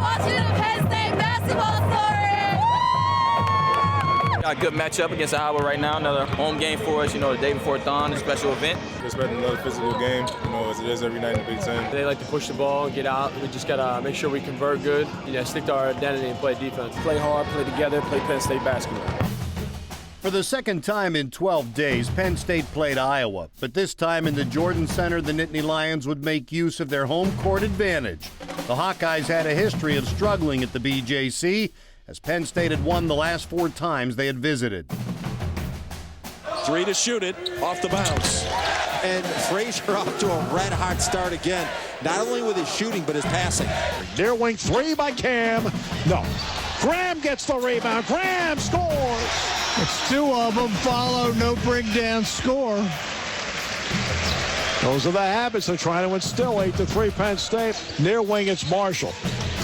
watching the Penn State basketball story. Got a good matchup against Iowa right now. Another home game for us, the day before dawn, a special event. Expecting another physical game, as it is every night in the Big Ten. They like to push the ball and get out. We just got to make sure we convert good, stick to our identity and play defense. Play hard, play together, play Penn State basketball. For the second time in 12 days, Penn State played Iowa, but this time in the Jordan Center, the Nittany Lions would make use of their home court advantage. The Hawkeyes had a history of struggling at the BJC, as Penn State had won the last 4 times they had visited. 3 to shoot it, off the bounce. And Frazier off to a red-hot start again, not only with his shooting, but his passing. Near wing 3 by Cam. No. Graham gets the rebound. Graham scores. It's 2 of them. Follow, no bring down, score. Those are the habits they're trying to instill. 8-3 Penn State. Near wing, it's Marshall.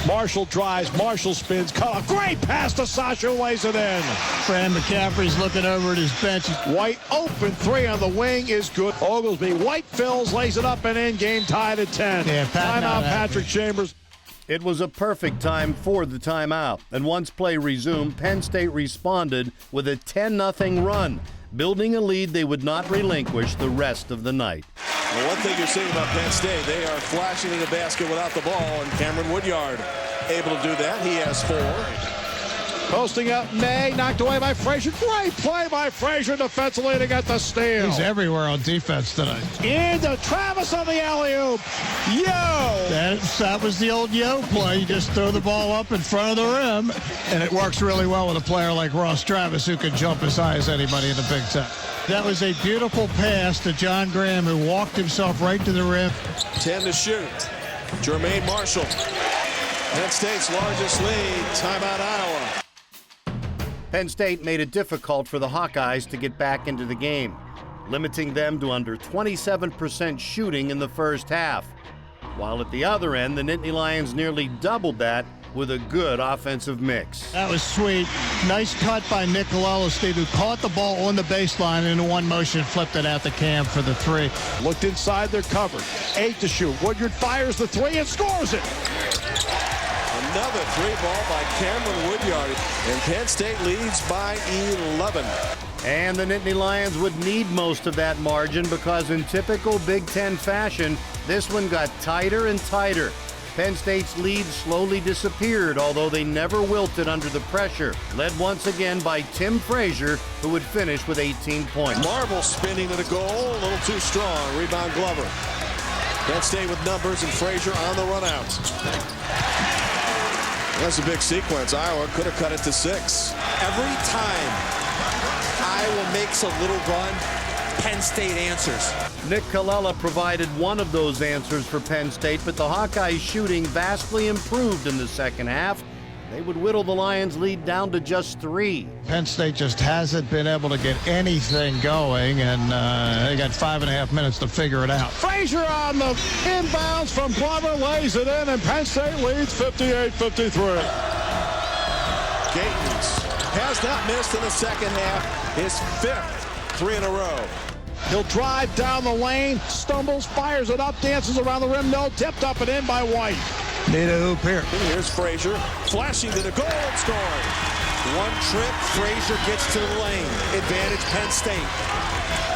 Marshall drives, Marshall spins, cut off. Great pass to Sasha, who lays it in. Fran McCaffrey's looking over at his bench. White open 3 on the wing is good. Oglesby, White fills, lays it up and in. Game tied at 10. Yeah, timeout, Patrick Chambers. It was a perfect time for the timeout, and once play resumed, Penn State responded with a 10-0 run, building a lead they would not relinquish the rest of the night. Well, one thing you're seeing about Penn State, they are flashing to the basket without the ball, and Cameron Woodyard able to do that. He has 4. Posting up, May, knocked away by Frazier. Great play by Frazier defensively to get the steal. He's everywhere on defense tonight. Into Travis on the alley-oop. Yo! That was the old yo play. You just throw the ball up in front of the rim, and it works really well with a player like Ross Travis, who can jump as high as anybody in the Big Ten. That was a beautiful pass to John Graham, who walked himself right to the rim. 10 to shoot. Jermaine Marshall. Penn State's largest lead. Timeout, Iowa. Penn State made it difficult for the Hawkeyes to get back into the game, limiting them to under 27% shooting in the first half. While at the other end, the Nittany Lions nearly doubled that with a good offensive mix. That was sweet. Nice cut by Nick Colella, Steve, who caught the ball on the baseline and in one motion flipped it out to Cam for the 3. Looked inside their cover. 8 to shoot. Woodyard fires the 3 and scores it. Another 3-ball by Cameron Woodyard, and Penn State leads by 11. And the Nittany Lions would need most of that margin because in typical Big Ten fashion, this one got tighter and tighter. Penn State's lead slowly disappeared, although they never wilted under the pressure. Led once again by Tim Frazier, who would finish with 18 points. Marble spinning to the goal, a little too strong. Rebound Glover. Penn State with numbers and Frazier on the run out. That's a big sequence. Iowa could have cut it to 6. Every time Iowa makes a little run, Penn State answers. Nick Colella provided one of those answers for Penn State, but the Hawkeyes' shooting vastly improved in the second half. They would whittle the Lions' lead down to just 3. Penn State just hasn't been able to get anything going, and they got 5.5 minutes to figure it out. Frazier on the inbounds from Glover, lays it in, and Penn State leads 58-53. Gatens has not missed in the second half. His 5th 3 in a row. He'll drive down the lane, stumbles, fires it up, dances around the rim, no, tipped up and in by White. Need a hoop here. And here's Frazier, flashing to the goal and scoring. One trip, Frazier gets to the lane. Advantage Penn State.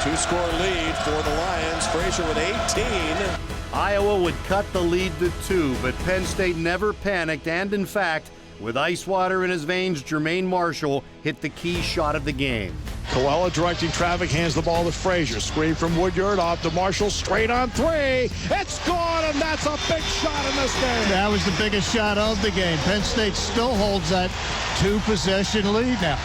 2-score lead for the Lions. Frazier with 18. Iowa would cut the lead to 2, but Penn State never panicked, and in fact, with ice water in his veins, Jermaine Marshall hit the key shot of the game. Colella directing traffic, hands the ball to Frazier. Screen from Woodyard, off to Marshall, straight on 3. It's gone, and that's a big shot in this game. That was the biggest shot of the game. Penn State still holds that 2-possession lead now.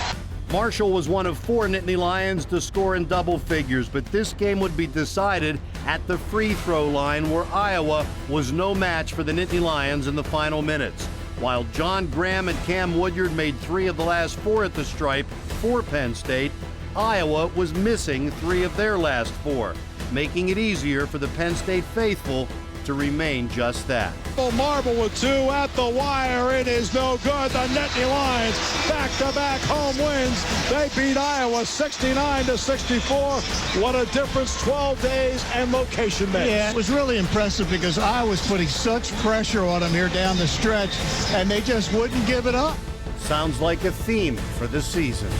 Marshall was one of 4 Nittany Lions to score in double figures, but this game would be decided at the free throw line, where Iowa was no match for the Nittany Lions in the final minutes. While John Graham and Cam Woodyard made 3 of the last 4 at the stripe for Penn State, Iowa was missing 3 of their last 4, making it easier for the Penn State faithful to remain just that. Marble with 2 at the wire. It is no good. The Nittany Lions back-to-back home wins. They beat Iowa 69-64. What a difference 12 days and location makes. Yeah, it was really impressive because I was putting such pressure on them here down the stretch, and they just wouldn't give it up. Sounds like a theme for the season.